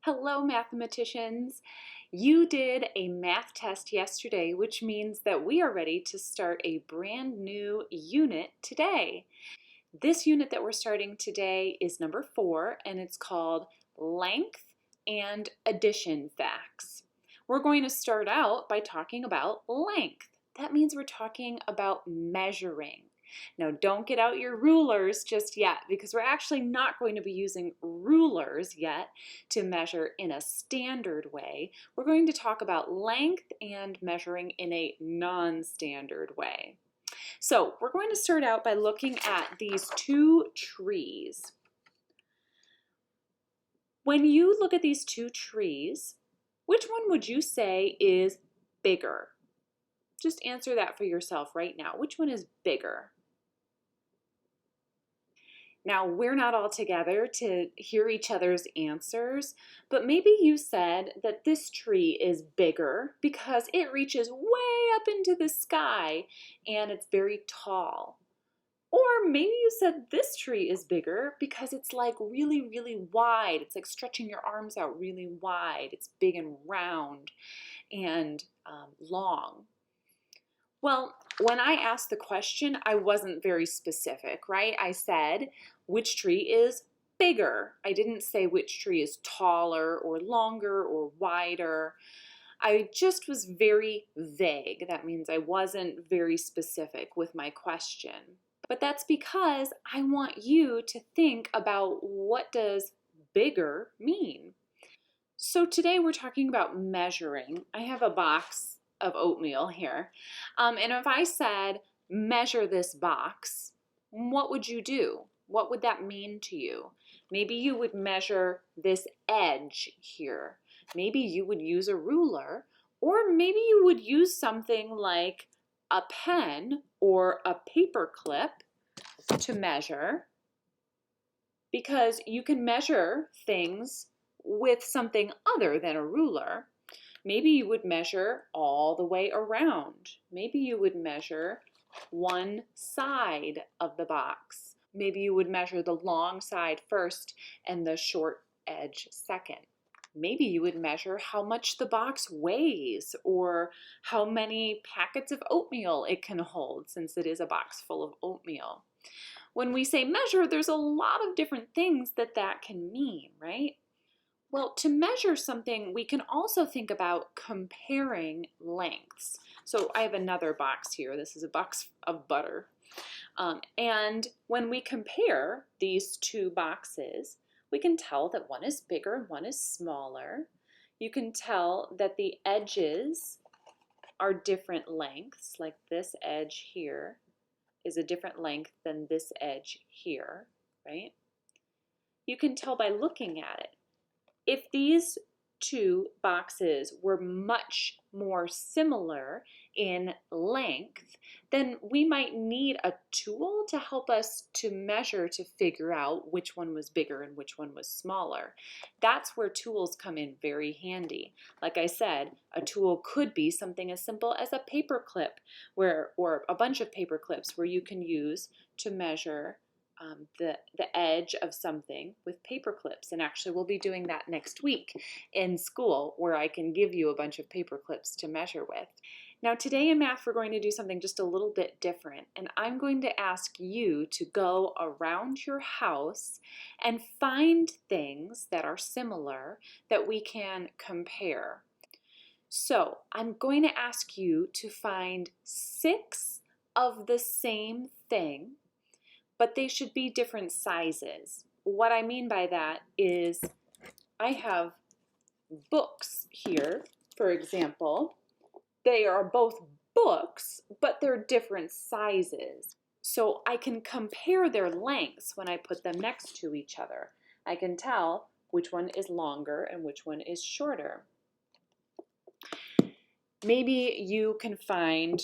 Hello, mathematicians. You did a math test yesterday, which means that we are ready to start a brand new unit today. This unit that we're starting today is number 4, and it's called Length and Addition Facts. We're going to start out by talking about length. That means we're talking about measuring. Now, don't get out your rulers just yet because we're actually not going to be using rulers yet to measure in a standard way. We're going to talk about length and measuring in a non-standard way. So we're going to start out by looking at these two trees. When you look at these two trees, which one would you say is bigger? Just answer that for yourself right now. Which one is bigger? Now, we're not all together to hear each other's answers, but maybe you said that this tree is bigger because it reaches way up into the sky and it's very tall. Or maybe you said this tree is bigger because it's like really, really wide. It's like stretching your arms out really wide. It's big and round and long. Well, when I asked the question, I wasn't very specific, right? I said, which tree is bigger? I didn't say which tree is taller or longer or wider. I just was very vague. That means I wasn't very specific with my question. But that's because I want you to think about what does bigger mean. So today we're talking about measuring. I have a box of oatmeal here. And if I said, measure this box, what would you do? What would that mean to you? Maybe you would measure this edge here. Maybe you would use a ruler, or maybe you would use something like a pen or a paper clip to measure, because you can measure things with something other than a ruler. Maybe you would measure all the way around. Maybe you would measure one side of the box. Maybe you would measure the long side first and the short edge second. Maybe you would measure how much the box weighs or how many packets of oatmeal it can hold, since it is a box full of oatmeal. When we say measure, there's a lot of different things that can mean, right? Well, to measure something, we can also think about comparing lengths. So I have another box here. This is a box of butter. And when we compare these two boxes, we can tell that one is bigger and one is smaller. You can tell that the edges are different lengths, like this edge here is a different length than this edge here, right? You can tell by looking at it. If these two boxes were much more similar in length, then we might need a tool to help us to measure to figure out which one was bigger and which one was smaller. That's where tools come in very handy. Like I said, a tool could be something as simple as a paper clip or a bunch of paper clips where you can use to measure the edge of something with paper clips. And actually we'll be doing that next week in school, where I can give you a bunch of paper clips to measure with. Now today in math we're going to do something just a little bit different, and I'm going to ask you to go around your house and find things that are similar that we can compare. So I'm going to ask you to find 6 of the same thing, but they should be different sizes. What I mean by that is I have books here, for example. They are both books, but they're different sizes. So I can compare their lengths when I put them next to each other. I can tell which one is longer and which one is shorter. Maybe you can find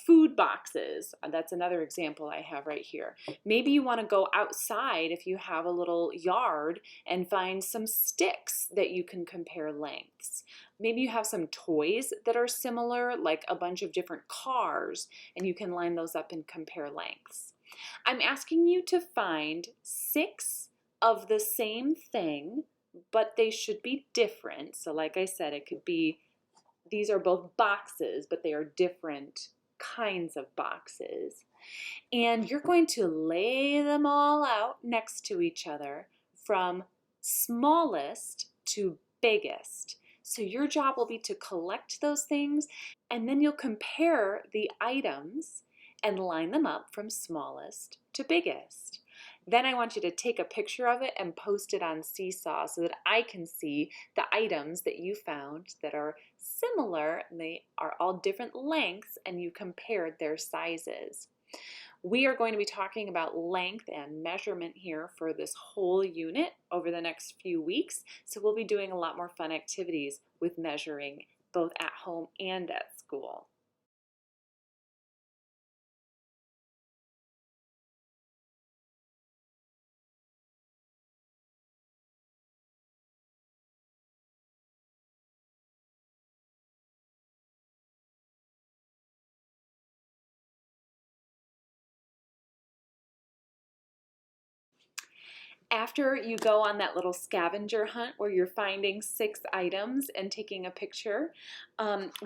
food boxes. That's another example I have right here. Maybe you want to go outside if you have a little yard and find some sticks that you can compare lengths. Maybe you have some toys that are similar, like a bunch of different cars, and you can line those up and compare lengths. I'm asking you to find 6 of the same thing, but they should be different. So like I said, it could be, these are both boxes, but they are different kinds of boxes. And you're going to lay them all out next to each other from smallest to biggest. So your job will be to collect those things, and then you'll compare the items and line them up from smallest to biggest. Then I want you to take a picture of it and post it on Seesaw so that I can see the items that you found that are similar, and they are all different lengths, and you compared their sizes. We are going to be talking about length and measurement here for this whole unit over the next few weeks. So we'll be doing a lot more fun activities with measuring both at home and at school. After you go on that little scavenger hunt where you're finding 6 items and taking a picture,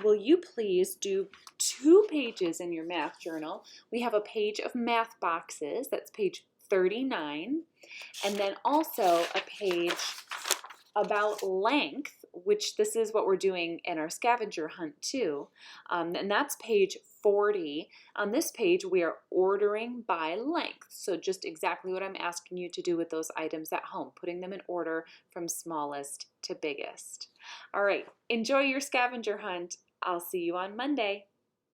will you please do 2 pages in your math journal? We have a page of math boxes, that's page 39, and then also a page about length, which this is what we're doing in our scavenger hunt too, and that's page 40. On this page, we are ordering by length, so just exactly what I'm asking you to do with those items at home, putting them in order from smallest to biggest. All right, enjoy your scavenger hunt. I'll see you on Monday.